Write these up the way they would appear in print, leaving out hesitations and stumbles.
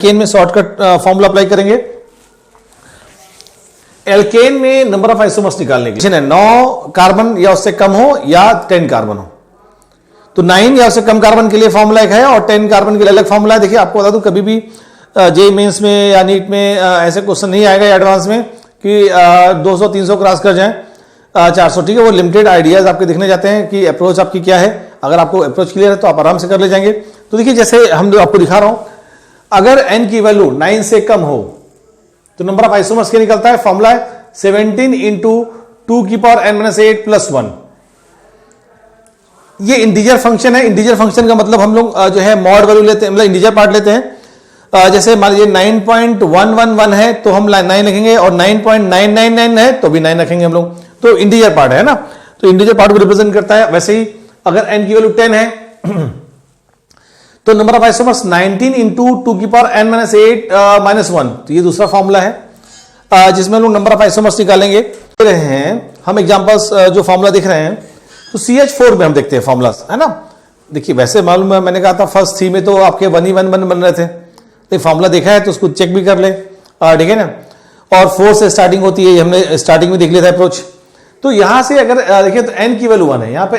Alkene में shortcut formula apply करेंगे। Alkene में नंबर ऑफ आइसोमर्स निकालने के लिए 9 कार्बन या उससे कम हो या 10 कार्बन हो, तो 9 या उससे कम कार्बन के लिए फॉर्मूला एक है और 10 कार्बन के लिए अलग फॉर्मूला है। देखिए आपको बता दूं, कभी भी जेईई मेंस में या नीट में ऐसे क्वेश्चन नहीं आएगा एडवांस में कि 200-300 क्रॉस कर जाएं 400, ठीक है। वो लिमिटेड आइडियाज आपके दिखने जाते हैं कि अप्रोच आपकी क्या है। अगर आपको अप्रोच क्लियर है तो आप आराम से कर ले जाएंगे। तो देखिए जैसे हम आपको दिखा रहा हूं, अगर n की वैल्यू 9 से कम हो तो नंबर ऑफ आइसोमर्स क्या निकलता है, फॉर्मूला है 17 इंटू 2 की पावर n-8 प्लस 1। ये इंटीजर फंक्शन है। इंटीजर फंक्शन का मतलब हम लोग जो है मॉड वैल्यू लेते हैं, मतलब इंटीजर पार्ट लेते हैं। जैसे मान लीजिए 9.111 है तो हम 9 रखेंगे और 9.999 है तो भी 9 रखेंगे हम लोग, तो इंटीजर पार्ट है ना, तो इंटीजर पार्ट को रिप्रेजेंट करता है। वैसे ही अगर n की वैल्यू 10 है तो नंबर ऑफ आइसोमर्स 19 इंटू 2 की पावर n-8 -1, तो ये दूसरा फॉर्मूला है जिसमें हम लोग नंबर ऑफ आइसोमर्स निकालेंगे। रहे हैं हम एग्जांपल्स जो फॉर्मूला दिख रहे हैं, तो CH4 में हम देखते हैं फॉर्मूलास, है ना। देखिए वैसे मालूम है, मैंने कहा था फर्स्ट 3 में तो आपके 1 ही 1 बन रहे थे, तो फॉर्मूला देखा है तो उसको चेक भी कर ले, ठीक है ना। और 4 से स्टार्टिंग होती है, हमने स्टार्टिंग में देख लिया था अप्रोच। तो यहां से अगर देखिए तो n की वैल्यू 1 है, यहां पे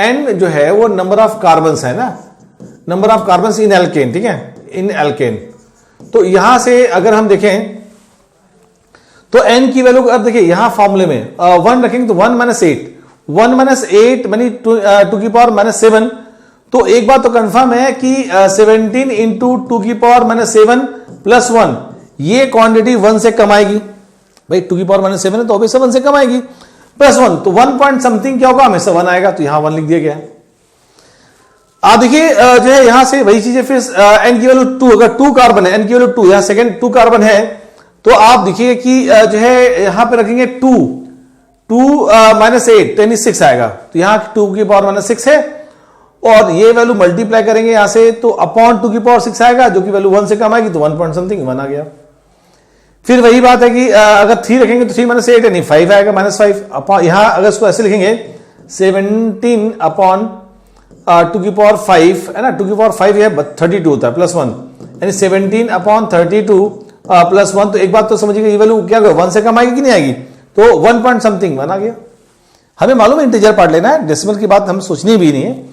n जो है वो नंबर ऑफ कार्बन्स है ना, number of carbons in alkane, ठीक है, इन एल्केन। तो यहां से अगर हम देखें तो n की वैल्यू, अब देखिए यहां फॉर्मूले में 1 रखेंगे तो 1-8 मानी 2 की पावर -7। तो एक बात तो कंफर्म है कि 17 इंटू 2 की पावर -7 प्लस 1, ये क्वांटिटी 1 से कम आएगी। भाई 2 की पावर -7 है तो ऑब्वियसली 1 से कम आएगी, प्लस 1 तो 1 पॉइंट समथिंग क्या होगा, हमेशा 1 आएगा, तो यहां 1 लिख दिया गया है। आप देखिए जो है यहां से वही चीजें फिर n की वैल्यू 2, अगर 2 कार्बन है, n की वैल्यू 2, यहां सेकंड 2 कार्बन है, तो आप देखिए कि जो है यहां पे रखेंगे 2 -8 यानी 6 आएगा, तो यहां 2 की पावर -6 है और ये वैल्यू मल्टीप्लाई करेंगे यहां से तो अपॉन 2 की पावर 6 आएगा, जो कि वैल्यू 1 से कम आएगी तो 1 पॉइंट समथिंग 1 आ गया। फिर वही बात है कि अगर 3 रखेंगे तो 3 -8 यानी 5 आएगा, -5 अपॉन, यहां अगर इसको ऐसे लिखेंगे 17 अपॉन 2 की पावर 5 है ना, 2 की पावर 5 है 32 होता है प्लस 1, यानी 17 अपॉन 32 प्लस 1। तो एक बात तो समझिएगा, ये वैल्यू क्या 1 से कम आएगी कि नहीं आएगी, तो 1 पॉइंट समथिंग 1 आ गया। हमें मालूम है इंटीजर पार्ट लेना है, डेसिमल की बात हम सोचनी भी नहीं है।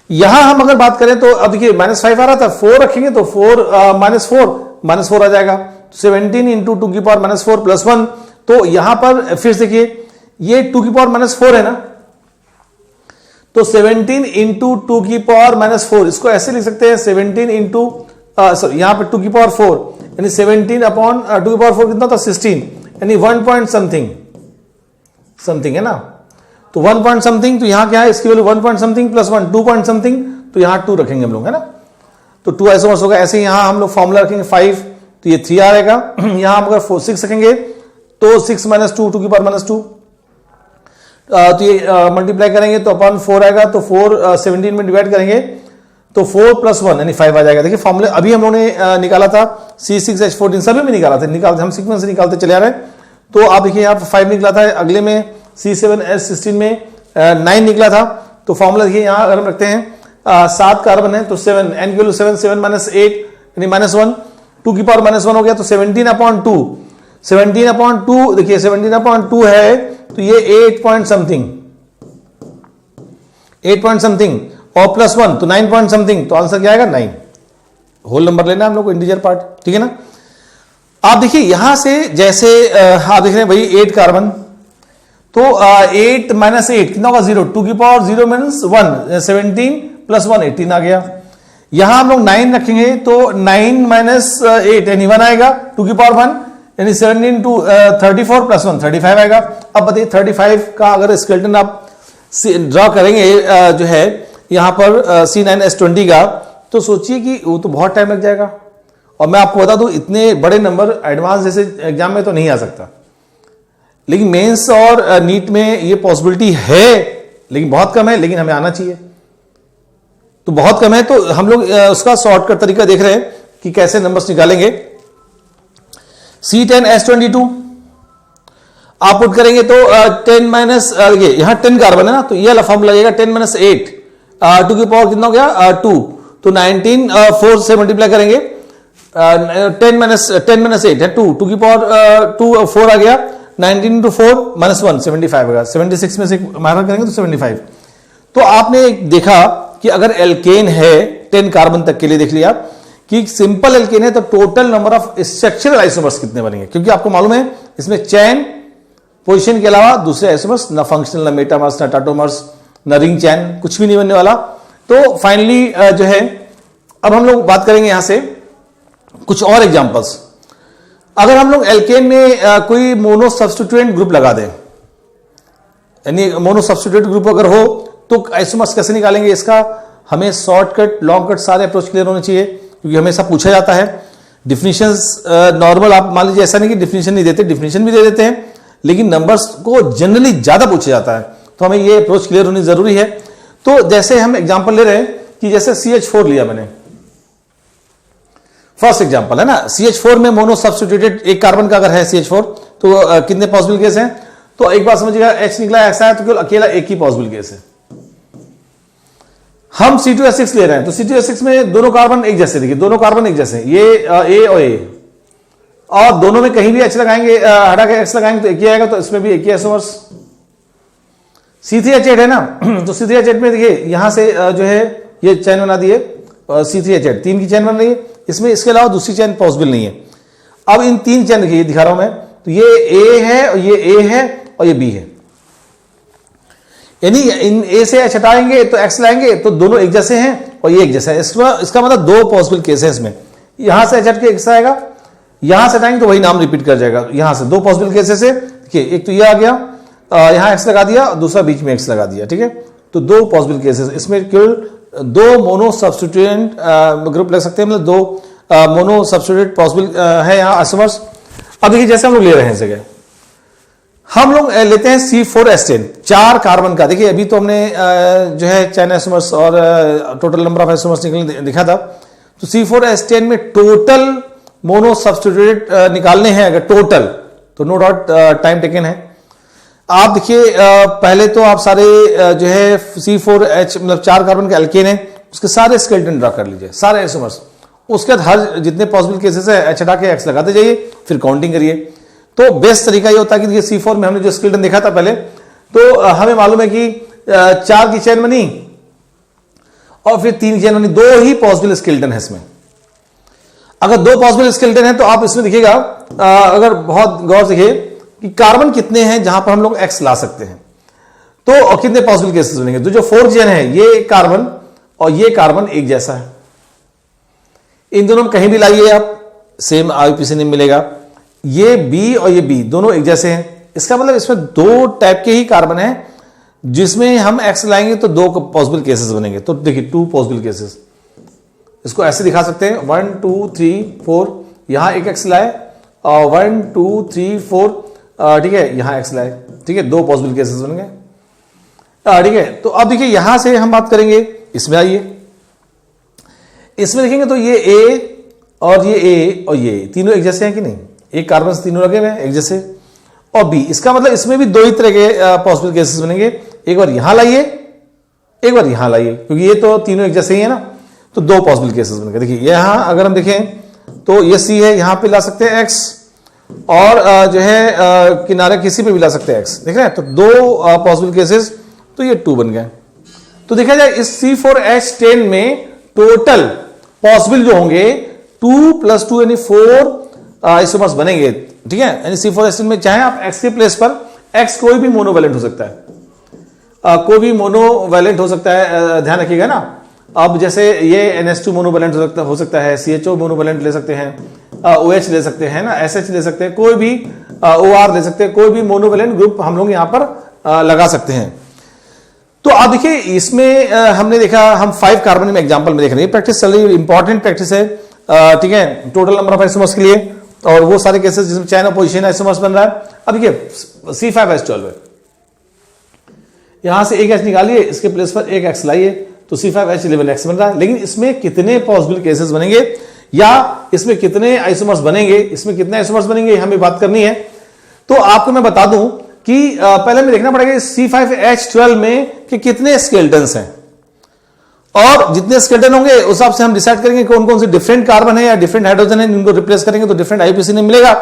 यहां हम अगर बात करें तो अब देखिए -5 आ रहा था, 4 रखेंगे तो 4 -4 आ जाएगा, 17 इंटू 2 की पावर -4 प्लस 1। तो यहां पर फिर देखिए ये 2 की पावर -4 है ना, तो 17 इंटू 2 की पावर -4, इसको ऐसे लिख सकते हैं 17 इंटू सॉरी यहां पे 2 की पावर 4 यानी 17 अपॉन 2 की पावर 4 कितना था 16, यानी 1 पॉइंट समथिंग है ना, तो 1 पॉइंट समथिंग, तो यहां क्या है इसकी value 1 point something plus 1 2 point something, तो यहां 2 रखेंगे हम लोग, है ना, तो 2 आइसोमर्स होगा। ऐसे यहां हम लोग फॉर्मूला रखेंगे 5, तो ये 3 आएगा। यहां हम अगर 6 रखेंगे तो 6 -2 2 की पावर -2, तो ये मल्टीप्लाई करेंगे तो अपॉन 4 आएगा, तो 4 17 में डिवाइड करेंगे तो 4 प्लस 1 यानी 5 आ जाएगा। देखिए फॉर्मूले अभी हम लोगों ने निकाला था C6H14, सभी में निकाला था, हम सीक्वेंस से निकालते चले आ रहे हैं। तो आप देखिए यहाँ पर 5 निकला था, अगले में C7H16 में 9 निकला था। तो फॉर्मूला देखिए यहाँ अगर हम रखते हैं 7 कार्बन है तो 7 n की वैल्यू 7 -8 यानी -1, 2 की पावर -1 हो गया, तो 17 अपॉन 2 देखिए 17 अपॉन 2 है तो ये 8 पॉइंट समथिंग और प्लस 1 तो 9 पॉइंट समथिंग, तो आंसर क्या आएगा 9। होल नंबर लेना है हम लोग को, इंटीजर पार्ट, ठीक है ना। आप देखिए यहां से जैसे आप देख रहे हैं भाई 8 कार्बन, तो 8 -8 कितना होगा 0, 2 की पावर 0 मीन्स 1, 17 प्लस 1 18 आ गया। यहां हम लोग 9 रखेंगे तो 9 -8 यानी 1 आएगा, 2 की पावर 1 यानी 17 टू 34 प्लस 1 35 आएगा। अब बताइए 35 का अगर स्केलेटन आप ड्रॉ करेंगे जो है यहां पर C9H20 का, तो सोचिए कि वो तो बहुत टाइम लग जाएगा। और मैं आपको बता दूं इतने बड़े नंबर एडवांस जैसे एग्जाम में तो नहीं आ सकता, लेकिन मेंस और नीट में ये पॉसिबिलिटी है, लेकिन बहुत कम है, लेकिन हमें आना चाहिए। तो बहुत कम है, तो हम लोग उसका शॉर्टकट तरीका देख रहे हैं कि कैसे नंबर्स निकालेंगे। C10H22 आप पुट करेंगे तो 10 माइनस यहां 10 कार्बन है ना, तो ये वाला फॉर्मूला लगेगा 10 - 8 2 की पावर कितना हो गया 2, तो 19 4 से मल्टीप्लाई करेंगे 10 माइनस 8 है 2 की पावर 2 4 आ गया, 19 इंटू 4 माइनस 1 75 आएगा, 76 में से माइनस करेंगे तो 75। तो आपने देखा कि अगर एल्केन है 10 कार्बन तक के लिए देख लिया कि सिंपल एल्केन है तो total number of structural isomers कितने बनेंगे, क्योंकि आपको मालूम है इसमें चैन पोजीशन के अलावा दूसरे आइसोमर्स ना फंक्शनल, ना मेटामर्स, ना टाटोमर्स, ना रिंग चैन, कुछ भी नहीं बनने वाला। तो फाइनली जो है अब हम लोग बात करेंगे यहां से कुछ और एग्जांपल्स। अगर हम लोग एल्केन में कोई मोनो सब्स्टिट्यूएंट ग्रुप लगा दें, यानी मोनो सब्स्टिट्यूएंट ग्रुप अगर हो तो आइसोमर्स कैसे निकालेंगे, इसका हमें शॉर्टकट, लॉन्ग कट सारे अप्रोच क्लियर होने चाहिए, क्योंकि हमेशा पूछा जाता है। डिफिनेशंस नॉर्मल आप मान लीजिए, ऐसा नहीं कि डिफिनेशन नहीं देते, डिफिनेशन भी दे देते हैं, लेकिन नंबर्स को जनरली ज्यादा पूछा जाता है, तो हमें ये अप्रोच क्लियर होनी जरूरी है। तो जैसे हम एग्जांपल ले रहे हैं कि जैसे CH4 लिया मैंने, फर्स्ट एग्जांपल है ना, CH4 में मोनो सब्स्टिट्यूटेड एक कार्बन का अगर है CH4 तो कितने पॉसिबल केस हैं, तो एक बार समझिएगा H निकला ऐसा है तो केवल अकेला एक ही पॉसिबल केस है। हम C2H6 ले रहे हैं तो C2H6 में दोनों कार्बन एक जैसे, देखिए दोनों कार्बन एक जैसे, ये A और A, और दोनों में कहीं भी H लगाएंगे, हटा के X लगाएंगे तो एक ही आएगा, तो इसमें भी एक ही आइसोमर्स। C3H8 है ना, तो C3H8 में देखिए यहां से जो है ये चैन बना दिए, C3H8 तीन की चैन बन रही है, इसमें इसके अलावा दूसरी चैन पॉसिबल नहीं है। अब इन तीन चैन देखिए दिखा रहा हूं मैं, तो ये A है और ये A है और ये B है, यानी इन A से H हटाएंगे तो X लाएंगे तो दोनों एक जैसे हैं और ये एक जैसा है। इसका मतलब दो पॉसिबल केस है इसमें, यहां से H हट के X आएगा, यहां से हटाएंगे तो वही नाम रिपीट कर जाएगा। यहां से दो पॉसिबल केसेस है, देखिए एक तो ये आ गया, यहां X लगा दिया, दूसरा बीच में X लगा दिया, ठीक है, तो दो पॉसिबल केसेस, इसमें केवल दो मोनो सब्स्टिट्यूएंट ग्रुप लग सकते हैं, मतलब दो मोनो सब्स्टिट्यूएंट पॉसिबल है यहाँ आइसोमर्स। अब देखिए जैसे हम लोग ले रहे हैं इस जगह, हम लोग लेते हैं C4H10 4 कार्बन का, देखिए अभी तो हमने जो है चैन आइसोमर्स और टोटल नंबर ऑफ आइसोमर्स निकलने दिखा था, तो C4H10 में टोटल मोनो सब्स्टिट्यूएंट निकालने हैं अगर टोटल, तो नो डाउट टाइम टेकन है। आप देखिए पहले तो आप सारे जो है C4H मतलब 4 कार्बन के एल्केन है उसके सारे स्केलेटन ड्रा कर लीजिए, सारे आइसोमर्स, उसके बाद हर जितने पॉसिबल केसेस है H हटा के X लगाते जाइए, फिर काउंटिंग करिए। तो बेस्ट तरीका ये होता है कि C4 में हमने जो स्केलेटन देखा था पहले, तो हमें मालूम है कि 4 की चेन बनी और फिर 3 की चेन बनी, 2 ही पॉसिबल स्केलेटन है इसमें। अगर 2 पॉसिबल स्केलेटन है तो आप इसमें देखिएगा, अगर बहुत गौर से देखिए कि कार्बन कितने हैं जहां पर हम लोग X ला सकते हैं, तो कितने पॉसिबल केसेस बनेंगे, तो जो 4 चेन है ये कार्बन और ये कार्बन एक जैसा है, इन दोनों में कहीं भी लाइए आप सेम आईपीसी नहीं मिलेगा। ये B और ये B दोनों एक जैसे हैं, इसका मतलब इसमें 2 टाइप के ही कार्बन है जिसमें हम X लाएंगे तो 2 पॉसिबल केसेस बनेंगे। तो देखिए 2 पॉसिबल केसेस, इसको ऐसे दिखा सकते हैं 1 2 3 4, यहां एक X लाए और 1 2 3 4, ठीक है, यहां X लाए, ठीक है, 2 पॉसिबल केसेस बन गए, ठीक है। तो अब देखिए यहां से हम बात करेंगे, इसमें आइए, इसमें देखेंगे तो ये A और ये A और ये तीनों एक जैसे हैं कि नहीं, एक कार्बन से तीनों लगे हुए हैं एक जैसे, और B, इसका मतलब इसमें भी 2 ही तरह के पॉसिबल केसेस बनेंगे, एक बार यहां लाइए एक बार यहां लाइए, क्योंकि ये तो तीनों एक जैसे ही है ना, तो 2 पॉसिबल केसेस बनेंगे। देखिए यहां अगर हम देखें तो ये C है, यहां पे ला सकते हैं X, और जो है किनारे किसी पे भी ला सकते हैं X, देख रहे हैं, तो 2 पॉसिबल केसेस, तो ये 2 बन गए। तो देखा जाए इस C4H10 में टोटल पॉसिबल जो होंगे 2 + 2 यानी 4 आइसोमर्स बनेंगे, ठीक है, यानी C4H10 में चाहे आप X के प्लेस पर X कोई भी मोनोवैलेंट हो सकता है, कोई भी मोनोवैलेंट हो सकता है, ध्यान रखिएगा ना। अब जैसे ये NH2 मोनोवैलेंट हो सकता है, CHO मोनोवैलेंट ले सकते हैं, OH ले सकते हैं ना, SH ले सकते हैं, कोई भी OR ले सकते हैं, कोई भी मोनोवैलेंट ग्रुप हम लोग यहां पर लगा सकते हैं। तो आप देखिए इसमें हमने देखा, हम 5 कार्बन में एग्जांपल में देख रहे हैं, प्रैक्टिस चल रही है, इंपॉर्टेंट प्रैक्टिस है, ठीक है, टोटल नंबर ऑफ आइसोमर्स के लिए, और वो सारे केसेस जिसमें चैन पोजीशन आइसोमर्स बन रहा है। अब देखिए C5H12 है, यहां से एक H निकालिए, इसके प्लेस पर एक X लाइए, तो C5H11X बन रहा है। लेकिन इसमें कितने पॉसिबल केसेस बनेंगे या इसमें कितने आइसोमर्स बनेंगे, इसमें कितने आइसोमर्स बनेंगे, हमें बात करनी है। तो आपको मैं बता दूं कि पहले हमें देखना पड़ेगा C5H12 में कि कितने स्केलेटन्स हैं, और जितने स्केलेटन होंगे उस हिसाब से हम डिसाइड करेंगे कौन कौन से डिफरेंट कार्बन है या डिफरेंट हाइड्रोजन है, जिनको रिप्लेस करेंगे तो डिफरेंट आईयूपीएसी ने मिलेगा।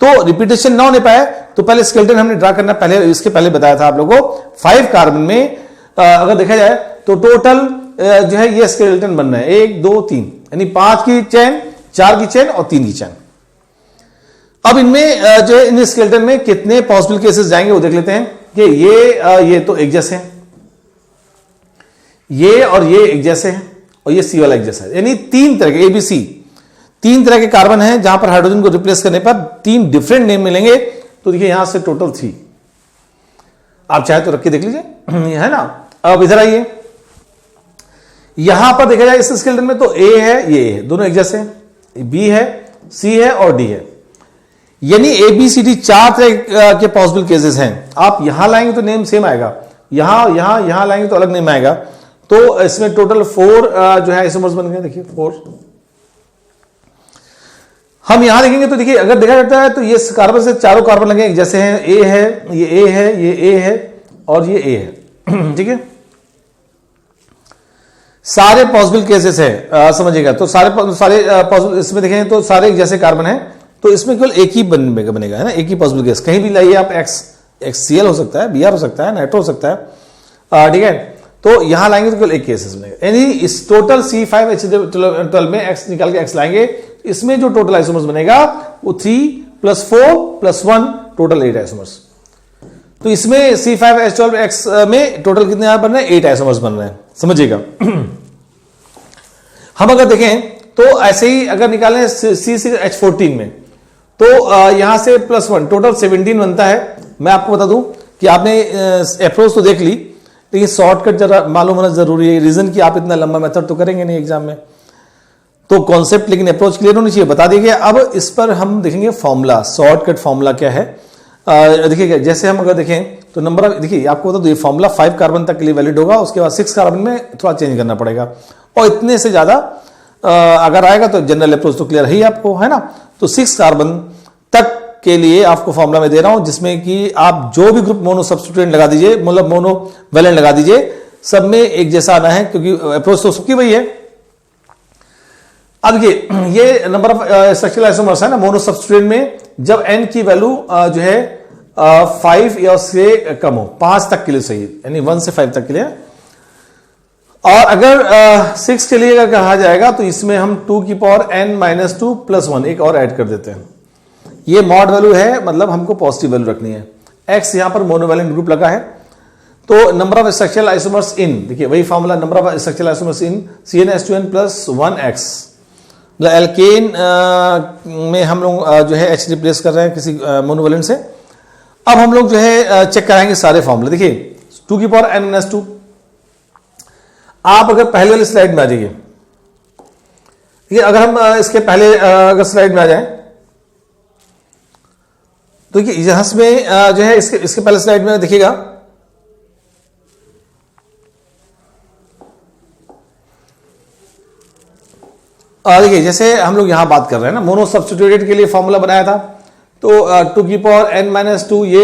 तो रिपीटेशन ना होने पाए तो पहले स्केलेटन हमने ड्रा करना, पहले इसके पहले बताया था आप लोगों को 5 कार्बन में अगर देखा जाए तो टोटल जो है ये स्केलेटन बन रहे हैं 1 2 3, यानी 5 की चेन, 4 की चेन और 3 की चेन। अब इनमें जो है इन स्केलेटन में कितने पॉसिबल केसेस जाएंगे वो देख लेते हैं कि ये तो एक जैसे हैं, ये और ये एक जैसे हैं और ये सी वाला एक जैसा है, यानी 3 तरह के एबीसी 3 तरह के कार्बन हैं जहां पर हाइड्रोजन को रिप्लेस करने पर 3 डिफरेंट नेम मिलेंगे। तो देखिए यहां से टोटल 3, आप चाहे तो रख के देख लीजिए, है ना। अब इधर आइए, यहां पर देखा जाए इस स्केलेटन में तो ए है, ये है, दोनों एक जैसे हैं, बी है, सी है और डी है, यानी एबीसीडी 4 तरह के पॉसिबल केसेस हैं। आप यहां लाएंगे तो नेम सेम आएगा, यहां लाएंगे तो अलग नेम आएगा। तो इसमें टोटल 4 जो है आइसोमर्स बन गए, देखिए 4। हम यहां देखेंगे तो देखिए अगर देखा जाता है तो ये कार्बन से चारों कार्बन लगे एक जैसे हैं, ए है, ये ए है, ये ए है और ये ए है, ठीक है। सारे पॉसिबल केसेस है, समझिएगा। तो सारे पॉसिबल इसमें देखें तो सारे एक जैसे कार्बन है, तो इसमें केवल एक ही बनेगा, है ना, एक ही पॉसिबल केस। कहीं भी लाइए आप एक्ससीएल हो सकता है, बीआर हो सकता है, नाइट्रो हो सकता है, ठीक है। तो यहां लाएंगे तो केवल एक केसेस बनेगा, यानी इस टोटल C5H12 में एक्स निकाल के एक्स लाएंगे, इसमें जो टोटल आइसोमर्स बनेगा वो 3 + 4 + 1 टोटल 8 आइसोमर्स। तो इसमें C5H12X में टोटल कितने बन रहे हैं, 8 आइसोमर्स बन रहे हैं, समझिएगा। हम अगर देखें तो ऐसे ही अगर निकालें C6H14 में तो यहां से +1 टोटल 17 बनता है। मैं आपको बता दूं कि आपने अप्रोच तो देख ली, लेकिन शॉर्टकट जरा मालूम होना जरूरी है। रीजन कि आप इतना लंबा मेथड तो करेंगे नहीं एग्जाम में, तो कॉन्सेप्ट लेकिन अप्रोच क्लियर होनी चाहिए, बता दिया गया। अब इस पर हम देखेंगे फॉर्मूला, शॉर्टकट फॉर्मूला क्या है। देखिए जैसे हम अगर देखें तो नंबर ऑफ, देखिए आपको बता दो ये फॉर्मूला 5 कार्बन तक के लिए वैलिड होगा, उसके बाद 6 कार्बन में थोड़ा चेंज करना पड़ेगा, और इतने से ज्यादा अगर आएगा तो जनरल अप्रोच तो क्लियर ही आपको, है ना। तो 6 कार्बन तक के लिए आपको फॉर्मूला में दे रहा हूं, जिसमें कि आप जो भी ग्रुप मोनो सब्स्टिट्यूएंट लगा दीजिए, मतलब मोनो वैलेंट लगा दीजिए, सब में एक जैसा आना है, क्योंकि अप्रोच तो सबकी वही है। अब ये नंबर ऑफ स्ट्रक्चरल आइसोमर्स है ना मोनो सब्स्टिट्यूएंट में, जब n की वैल्यू जो है 5 या उससे कम हो, 5 तक के लिए सही, यानी 1 से 5 तक के लिए। और अगर 6 के लिए अगर कहा जाएगा तो इसमें हम 2 की पावर n-2 + 1 एक और ऐड कर देते हैं। ये मॉड वैल्यू है, मतलब हमको पॉजिटिव वैल्यू रखनी है। x यहां पर मोनोवैलेंट ग्रुप लगा है, तो नंबर ऑफ स्ट्रक्चरल आइसोमर्स इन, देखिए वही formula, number of structural isomers in CnH2n + 1x, मतलब एल्केन में हम लोग जो है H रिप्लेस कर रहे हैं किसी मोनोवैलेंट से। अब हम लोग जो है चेक कराएंगे सारे फॉर्मूले। देखिए 2 की पावर n-2, आप अगर पहले वाली स्लाइड में आ जाइए, ये अगर हम इसके पहले अगर स्लाइड में आ जाएं तो यहां में जो है इसके पहले स्लाइड में देखिएगा, देखिए जैसे हम लोग यहां बात कर रहे हैं ना, मोनो सब्स्टिट्यूटेड के लिए फॉर्मूला बनाया था, तो 2 की पावर n-2 ये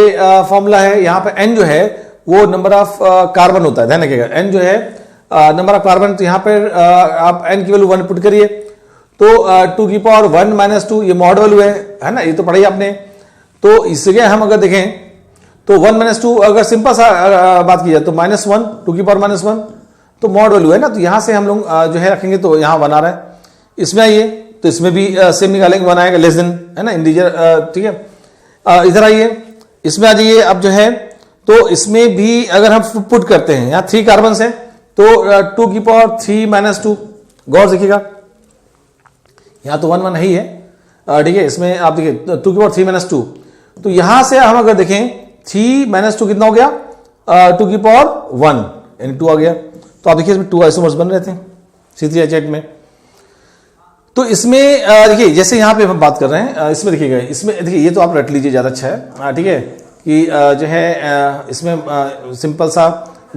फॉर्मूला है। यहां पे n जो है वो नंबर ऑफ कार्बन होता है, ध्यान रखिएगा, n जो है नंबर ऑफ कार्बन, तो यहां पर आप n की वैल्यू 1 पुट करिए, तो 2 की पावर 1-2 ये मॉड वैल्यू है ना, ये तो पढ़ाई आपने। तो इसके हम अगर देखें तो 1-2 अगर सिंपल सा बात की जाए तो -1, 2 की पावर -1 तो मॉड वैल्यू है ना, तो यहां से हम लोग जो है रखेंगे तो यहां 1 आ रहा है। इसमें आइए तो इसमें भी सेम निकालेंगे, 1 आएगा, लेस देन, है ना, इंटीजर, ठीक है। इधर आइए, इसमें आ जाइए। अब जो है तो इसमें भी अगर हम पुट करते हैं, यहां 3 कार्बन है तो 2 की पावर 3-2, गौर देखिएगा, यहां तो 1 ही है, ठीक है। इसमें आप देखिए 2 की पावर 3-2, तो यहां से हम अगर देखें 3-2 कितना हो गया, 2 की पावर 1 यानी 2 आ गया। तो आप देखिए इसमें 2 आइसोमर्स बन रहे थे C3H8 में। तो इसमें देखिए जैसे यहां पे हम बात कर रहे हैं, इसमें देखिएगा, इसमें देखिए ये तो आप रट लीजिए, ज्यादा अच्छा है, ठीक है, कि जो है इसमें सिंपल सा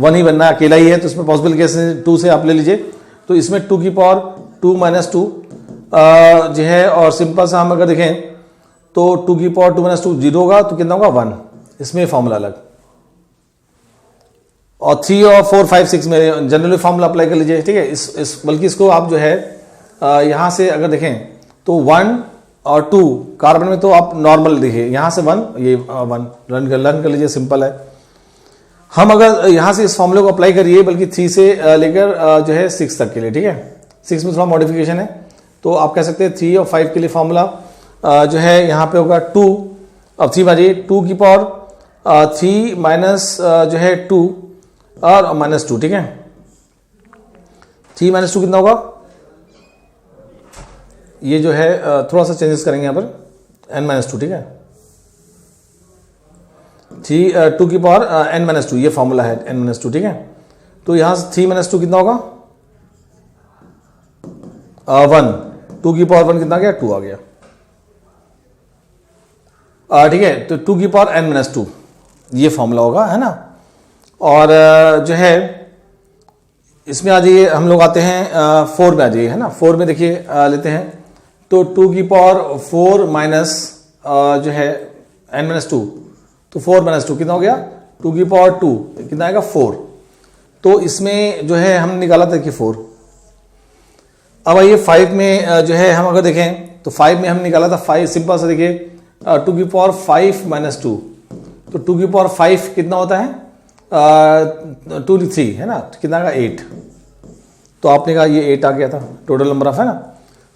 1 ही बनना है, अकेला ही है, तो इसमें पॉसिबल केस 2 से आप ले लीजिए। तो इसमें 2 की पावर 2-2 जो है, और सिंपल सा हम अगर देखें तो 2 की पावर 2-2 0 होगा, तो कितना होगा 1, इसमें फॉर्मूला अलग, और 3 और 4 5 6 में जनरली फॉर्मूला अप्लाई कर लीजिए, ठीक है। इस बल्कि इसको आप जो है यहाँ से अगर देखें तो 1 और 2 कार्बन में तो आप नॉर्मल देखिए, यहाँ से 1 ये 1 रन कर लीजिए, सिंपल है। हम अगर यहाँ से इस फॉर्मूले को अप्लाई करिए बल्कि 3 से लेकर जो है 6 तक के लिए, ठीक है। 6 में थोड़ा मॉडिफिकेशन है, तो आप कह सकते हैं 3 और 5 के लिए फॉर्मूला जो है यहाँ पे होगा 2, अब 3 बाजिए 2 की पावर 3 माइनस जो है 2 और माइनस 2, ठीक है। 3 माइनस 2 कितना होगा, ये जो है थोड़ा सा चेंजेस करेंगे यहाँ पर n माइनस 2, ठीक है। 2 की पावर n माइनस 2, ये फॉर्मूला है n माइनस 2, ठीक है। तो यहाँ से 3 माइनस 2 कितना होगा 1, 2 की पावर 1 कितना आ गया 2 आ गया, ठीक है। तो 2 की पावर n माइनस 2 ये फॉर्मूला होगा, है ना। और जो है इसमें आ जाइए, हम लोग आते हैं 4 में आ जाइए, है ना। 4 में देखिए लेते हैं तो 2 की पावर 4 माइनस जो है n माइनस 2, तो 4 माइनस 2 कितना हो गया 2 की पावर 2 कितना आएगा 4। तो इसमें जो है हम निकाला था कि 4। अब आइए 5 में जो है हम अगर देखें तो 5 में हम निकाला था 5, सिंपल सा देखिए 2 की पावर 5 माइनस 2, तो 2 की पावर 5 कितना होता है 2 3, है ना, कितना आएगा 8। तो आपने कहा ये 8 आ गया था टोटल नंबर ऑफ, है ना।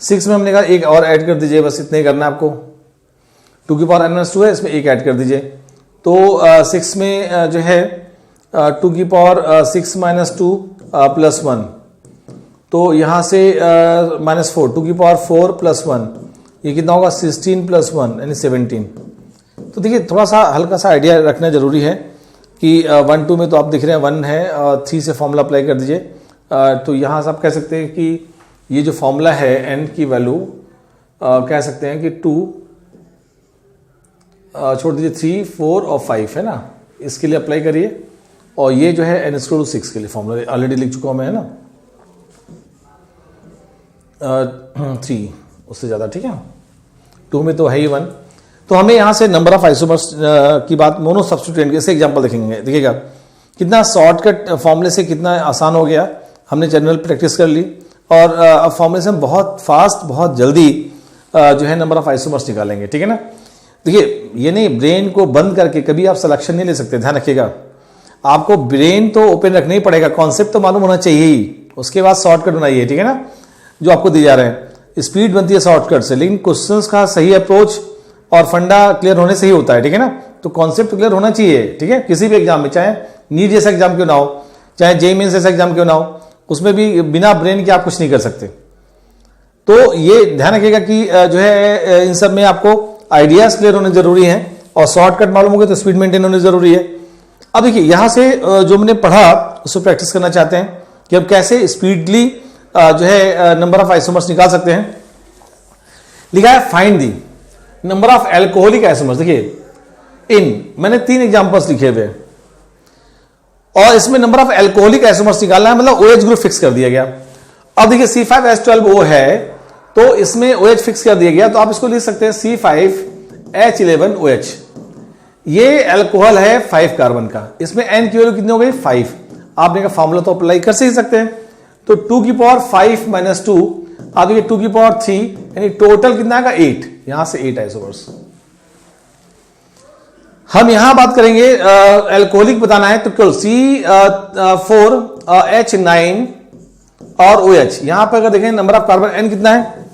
6 में हमने कहा एक और ऐड कर दीजिए, बस इतना ही करना है आपको। 2 की पावर n माइनस 2 है, इसमें एक ऐड कर दीजिए, तो 6 में जो है 2 की पावर 6 माइनस 2 प्लस 1, तो यहाँ से माइनस 4, 2 की पावर 4 प्लस 1, ये कितना होगा 16 प्लस 1 यानी 17। तो देखिए थोड़ा सा हल्का सा आइडिया रखना जरूरी है कि 1 2 में तो आप देख रहे हैं 1 है, 3 से फॉर्मूला अप्लाई कर दीजिए। तो यहाँ से आप कह सकते हैं कि ये जो फॉर्मूला है n की वैल्यू कह सकते हैं कि 2 छोड़ दीजिए 3 4 और 5, है ना, इसके लिए अप्लाई करिए। और ये जो है n स्क्वायर 6 के लिए फॉर्मूला ऑलरेडी लिख चुका हूँ मैं, है ना, 3 उससे ज़्यादा, ठीक है। 2 में तो है ही 1। तो हमें यहाँ से नंबर ऑफ आइसोमर्स की बात मोनो सब्स्टिट्यूएंट के एग्जांपल देखेंगे, देखिएगा कितना शॉर्टकट फॉर्मूले से कितना आसान हो गया। हमने जनरल प्रैक्टिस कर ली और अब फॉर्मूले से हम बहुत फास्ट बहुत जल्दी जो है नंबर ऑफ आइसोमर्स निकालेंगे, ठीक है ना। देखिए ये नहीं, ब्रेन को बंद करके कभी आप सिलेक्शन नहीं ले सकते, ध्यान रखिएगा। आपको ब्रेन तो ओपन रखना ही पड़ेगा, कॉन्सेप्ट तो मालूम होना चाहिए ही, उसके बाद शॉर्टकट बनाइए, ठीक है ना, जो आपको दिए जा रहे हैं। स्पीड बनती है शॉर्टकट से, लेकिन क्वेश्चंस का सही अप्रोच और फंडा क्लियर होने से ही होता है, ठीक है ना। तो कॉन्सेप्ट क्लियर होना चाहिए, ठीक है, किसी भी एग्जाम में, चाहे नीट जैसा एग्जाम क्यों ना हो, चाहे जेईई मेंस जैसा एग्जाम क्यों ना हो, उसमें भी बिना ब्रेन के आप कुछ नहीं कर सकते। तो ये ध्यान रखिएगा कि जो है इन सब में आपको आइडियाज क्लियर होने जरूरी हैं और शॉर्टकट मालूम हो गए तो स्पीड मेंटेन होनी जरूरी है। अब देखिए यहां से जो मैंने पढ़ा उसको प्रैक्टिस करना चाहते हैं कि अब कैसे स्पीडली जो है नंबर ऑफ आइसोमर्स निकाल सकते हैं। लिखा है find the number of alcoholic isomers. देखिए मैंने 3 एग्जांपल्स लिखे हुए और इसमें नंबर ऑफ एल्कोहलिक आइसोमर्स निकालना है, मतलब OH ग्रुप फिक्स कर दिया गया। अब देखिए C5H12O है तो इसमें OH फिक्स कर दिया गया, तो आप इसको लिख सकते हैं C5H11OH। ये अल्कोहल है 5 कार्बन का, इसमें N की वैल्यू कितनी हो गई 5। आपने का फॉर्मूला तो अप्लाई कर ही सकते हैं, तो 2 की पावर 5 माइनस 2, आप देखिए 2 की पावर 3 यानी टोटल कितना आएगा 8, यहां से 8 आइसोमर्स। हम यहां बात करेंगे अल्कोहलिक बताना है तो केवल C4H9 और OH। यहां पर अगर देखें नंबर ऑफ कार्बन N कितना है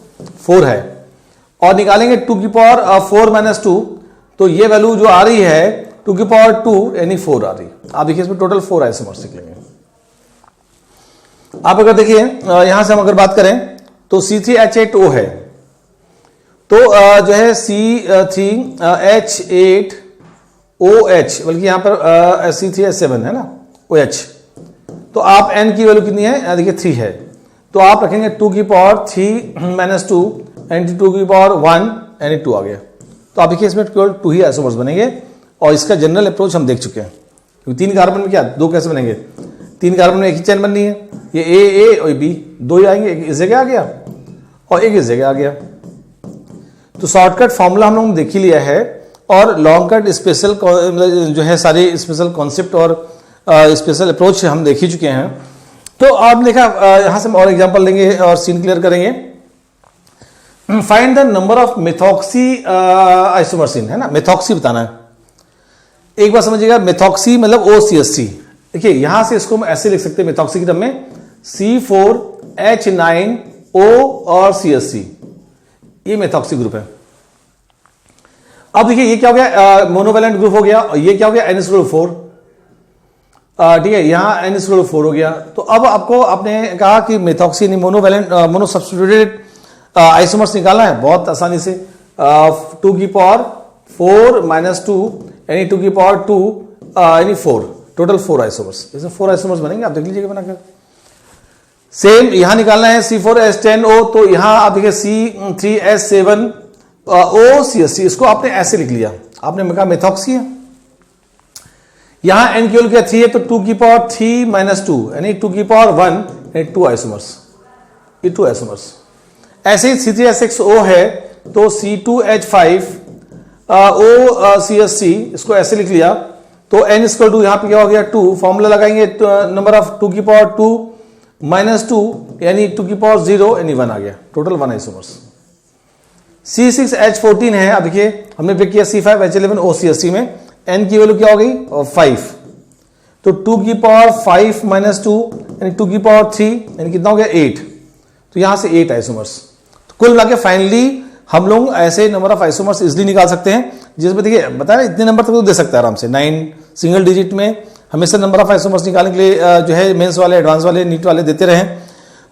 4 है, और निकालेंगे 2 की पावर 4 माइनस 2, तो ये वैल्यू जो आ रही है 2 की पावर 2 यानी 4 आ रही है। आप देखिए इसमें टोटल 4 आइसोमर्स निकलेंगे। आप अगर देखिए यहां से हम अगर बात करें तो C3H8O है, तो जो है C3H8OH, बल्कि यहां पर C3H7 है ना OH, तो आप N की वैल्यू कितनी है देखिए 3 है, तो आप रखेंगे 2 की पावर 3 माइनस 2 यानी 2 की पावर 1 यानी 2 आ गया। तो आप देखिए इसमें केवल 2 ही आइसोमर्स बनेंगे और इसका जनरल अप्रोच हम देख चुके हैं। क्योंकि 3 कार्बन में क्या 2 कैसे बनेंगे, 3 कार्बन में एक ही चेन बननी है, ये A और B 2 ही आएंगे, एक इस जगह आ गया और एक इस जगह आ गया। तो शॉर्टकट फॉर्मूला हम लोगों ने देख ही लिया है और लॉन्ग कट स्पेशल जो है सारे स्पेशल कॉन्सेप्ट और स्पेशल अप्रोच हम देख ही चुके हैं। तो आपने देखा, यहां से हम और एग्जांपल लेंगे और सीन क्लियर करेंगे। Find the number of methoxy isomers in, है ना, मेथॉक्सी बताना है। एक बार समझिएगा, मेथॉक्सी मतलब OCH3। देखिए यहां से इसको हम ऐसे लिख सकते हैं मेथॉक्सी की टर्म में, C4H9O और CH3, ये मेथॉक्सी ग्रुप है। अब देखिए ये क्या हो गया, मोनोवैलेंट ग्रुप हो गया, और ये क्या हो गया, NH4, ठीक है, यहां NH4 हो गया। तो अब आपको आपने कहा कि मेथॉक्सी मोनोवैलेंट मोनोसब्स्टिट्यूटेड आइसोमर्स निकालना है, बहुत आसानी से 2 की पावर 4 - 2 यानी 2 की पावर 2 यानी 4, टोटल 4 आइसोमर्स। जैसे 4 आइसोमर्स बनेंगे, आप देख लीजिएगा बनाकर। सेम यहां निकालना है C4H10O, तो यहां आप देखिए C3H7O CH3, इसको आपने ऐसे लिख लिया, आपने कहा मेथॉक्सी है। यहां N केवल क्या 3 है, तो 2 की पावर 3 - 2 यानी 2 की पावर 1 यानी 2 आइसोमर्स, ये 2 आइसोमर्स। ऐसे ही C3H6O है, तो C2H5O CH3, इसको ऐसे लिख लिया, तो N = यहां पे क्या हो गया 2, फॉर्मूला लगाएंगे, नंबर ऑफ 2 की पावर 2 - 2 यानी 2 की पावर 0 यानी 1 आ गया, टोटल 1 आइसोमर्स। C6H14 है, अब देखिए हमने पिक किया C5H11O CH3 में, N की वैल्यू क्या हो गई, 5, तो 2 की पावर 5 - 2 यानी 2 की पावर 3 यानी कितना हो गया 8, तो यहां से 8 आइसोमर्स। तो कुल मिला के फाइनली हम लोग ऐसे नंबर ऑफ आइसोमर्स इजिली निकाल सकते हैं, जिसमें देखिए बताया इतने नंबर तक तो दे सकता है आराम से, 9 सिंगल डिजिट में हमेशा नंबर ऑफ आइसोमर्स निकालने के लिए जो है मेंस वाले, एडवांस वाले, नीट वाले देते रहे।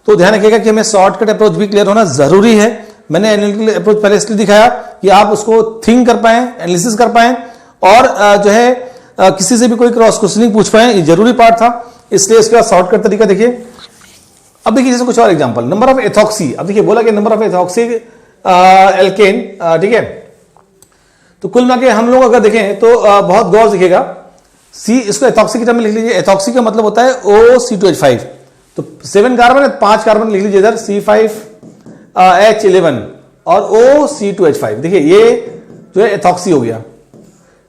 तो ध्यान रखिएगा कि हमें शॉर्टकट अप्रोच भी क्लियर होना जरूरी है। मैंने एनालिटिकल अप्रोच पहले इसलिए दिखाया कि आप उसको थिंक कर पाए, एनालिसिस कर पाए, और जो है किसी से भी कोई क्रॉस क्वेश्चनिंग पूछ पाए, ये जरूरी पार्ट था, इसलिए इसका शॉर्टकट तरीका देखिए। अब देखिए जैसे कुछ और एग्जांपल, नंबर ऑफ एथॉक्सी। अब देखिए बोला कि नंबर ऑफ एथॉक्सी एल्केन, ठीक है, तो कुल मिला के हम लोग अगर देखें तो बहुत गौर दिखेगा। इसको एथॉक्सी की टर्म में लिख लीजिए, एथॉक्सी का मतलब होता है OC2H5, तो 7 कार्बन है, 5 कार्बन लिख लीजिए इधर, C5H11 और OC2H5। देखिए ये जो है एथॉक्सी हो गया,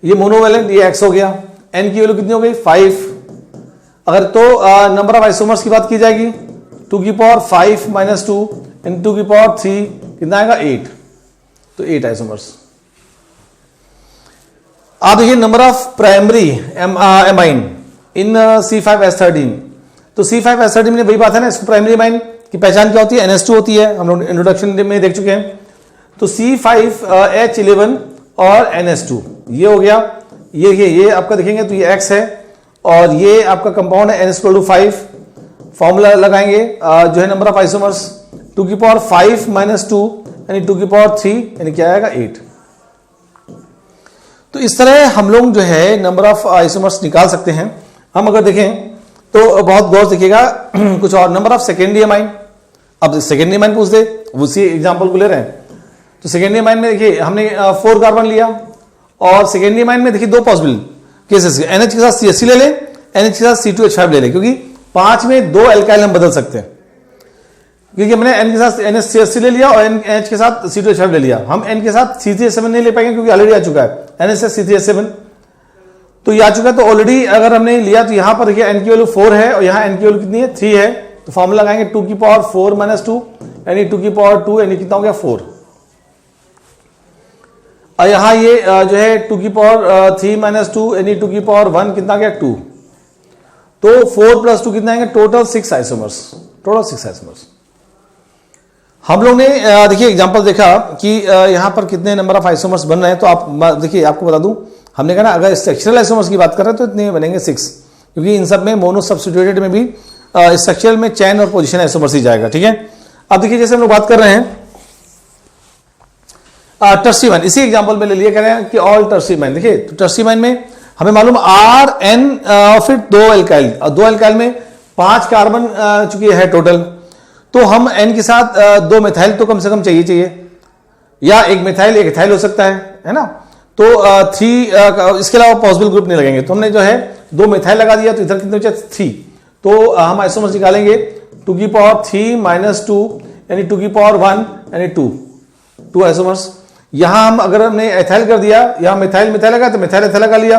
ये मोनोवैलेंट, ये X हो गया। N की वैल्यू कितनी हो गई 5। अगर तो नंबर ऑफ आइसोमर्स की बात की जाएगी, 2 की पावर 5 - 2 इन 2 की पावर 3 कितना आएगा 8, तो 8 आइसोमर्स। आप देखिए number of primary amine in C5H13, तो C5H13 में वही बात है ना, इसको प्राइमरी एमाइन की पहचान क्या होती है, NH2 होती है, हम लोग इंट्रोडक्शन में देख चुके हैं। तो C5H11 और NH2 ये हो गया, ये आपका देखेंगे तो ये X है, और ये आपका कंपाउंड है N=5, फॉर्मूला लगाएंगे जो है नंबर ऑफ आइसोमर्स 2 की पावर 5 - 2 यानी 2 की पावर 3 यानी क्या आएगा 8। तो इस तरह हम लोग जो है नंबर ऑफ आइसोमर्स निकाल सकते हैं। हम अगर देखें तो बहुत गौर से देखिएगा कुछ और, नंबर ऑफ सेकेंडरी एमाइन। अब सेकेंडरी एमाइन पूछ दे, उसी एग्जांपल को ले रहे हैं, तो सेकेंडरी एमाइन में देखिए हमने 4 कार्बन लिया, और सेकेंडरी एमाइन में देखिए 2 पॉसिबल केसेस, NH के साथ CH3 ले लें, NH के साथ C2H5 ले लें, क्योंकि 5 में 2 एल्काइल हम बदल सकते हैं, क्योंकि हमने N के साथ NH ले लिया और NH के साथ C2H5 ले लिया। हम N के साथ C3H7 नहीं ले पाएंगे क्योंकि ऑलरेडी आ चुका है, NH से C3H7 तो ये आ चुका है। तो ऑलरेडी अगर हमने लिया तो यहां पर देखिए N की वैल्यू 4 है और यहां N की वैल्यू कितनी है 3 है, तो फॉर्मूला लगाएंगे 2 की पावर 4 - 2 यानी 2 की पावर 2 यानी कितना हो गया 4, और यहां ये जो है 2 की पावर 3 - 2 यानी 2 की पावर 1 कितना गया 2, तो 4 + 2 कितना आएंगे, टोटल 6 आइसोमर्स, टोटल 6 आइसोमर्स। हम लोग ने देखिए एग्जांपल देखा कि यहां पर कितने नंबर ऑफ आइसोमर्स बन रहे हैं। तो आप देखिए, आपको बता दूं, हमने कहा ना अगर स्ट्रक्चरल आइसोमर्स की बात कर रहे हैं तो इतने बनेंगे 6, क्योंकि इन सब में मोनो सब्स्टिट्यूटेड में भी स्ट्रक्चरल में चैन और पोजीशन आइसोमर्स ही जाएगा, ठीक है। अब देखिए जैसे हम लोग बात कर रहे हैं टर्सीमाइन, इसी एग्जांपल में ले लिया कह रहे हैं कि ऑल टर्सीमाइन। देखिए तो टर्सीमाइन में हमें मालूम RN और फिर 2 एल्काइल, और 2 एल्काइल में 5 कार्बन चूंकि है टोटल, तो हम N के साथ 2 मिथाइल तो कम से कम चाहिए, या एक मिथाइल एक इथाइल हो सकता है ना। तो 3 इसके अलावा पॉसिबल ग्रुप नहीं लगेंगे, तो हमने जो है 2 मिथाइल लगा दिया, तो इधर कितने बचे 3, तो हम आइसोमर्स निकालेंगे 2 की पावर 3 - 2 यानी 2 की पावर 1 यानी 2 आइसोमर्स। यहां हम अगर हमने एथाइल कर दिया, यहां मिथाइल लगा तो मिथाइल एथाइल लगा लिया,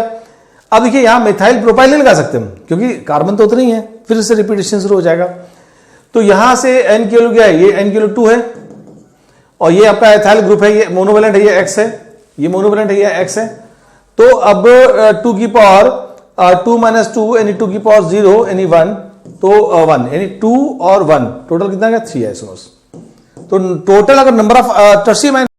अब देखिए यहां मिथाइल प्रोपाइल नहीं लगा सकते हम, क्योंकि कार्बन तो उतनी है, फिर से रिपीटेशन शुरू हो जाएगा। तो यहां से n की वैल्यू क्या है, ये n की वैल्यू 2 है, और ये आपका एथाइल ग्रुप है, ये मोनोवेलेंट है, ये x है, ये मोनोवेलेंट है, ये x है। तो अब 2 की पावर 2 - 2 यानी 2 की पावर 0 यानी 1, तो 1 यानी 2 और 1 टोटल कितना है, 3 है। तो टोटल अगर नंबर ऑफ टर्शियरी